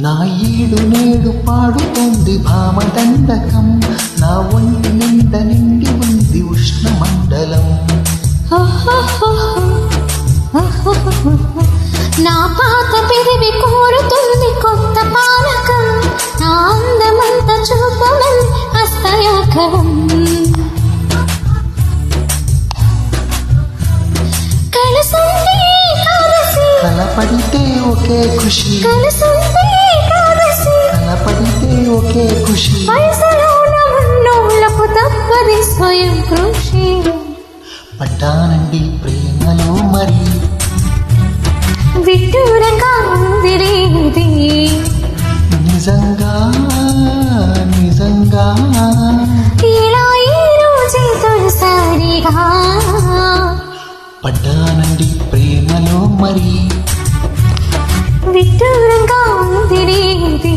నా ఈడు నేడు పాడుతోంది భామదండకం, నా ఒంటి నిండ నిండి ఉంది ఉష్ణమండలం. నా పాత పెరివి కోరుతుంది కొత్త పానకం, నా అందమంత చూపమని హస్తయాకరం. కలసుంటే కాదసి కలపడితే ఒకే ఖుషి, కలసుంటే కాదసి కలపడితే ఒకే ఖుషి. వయసులోన ఉన్నోళ్ళకు తప్పది స్వయం కృషి. పడ్డానండి ప్రేమలో మరి, విడ్డూరంగా ఉందిరే ఇది నిజంగా నిజంగా. ఇలా ఈ రోజే తొలిసారిగా పడ్డానండి ప్రేమలో మరి, విడ్డూరంగా ఉందిరే ఇది